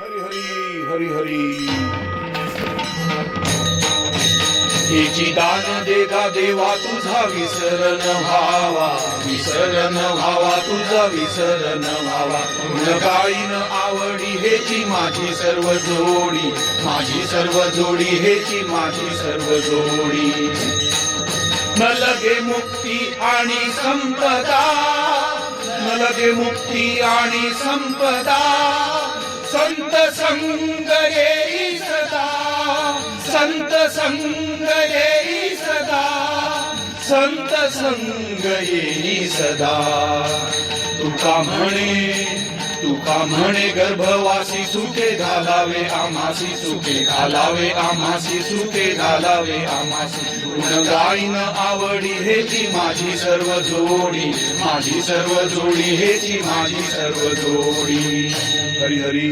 हरी हरी हरी हरी हेची दान देगा देवा तुझा विसरण व्हावा तुझा विसरण व्हावा गाईन आवडी हेची माझी सर्व जोडी हेची माझी सर्व जोडी न लगे मुक्ती आणि संपदा संत संग येई सदा संत संग येई सदा तुका म्हणे गर्भवासी सुखे घालावे आम्हासी गुण गाईन आवडी हेची माझी सर्व जोडी हेची माझी सर्व जोडी हरी हरी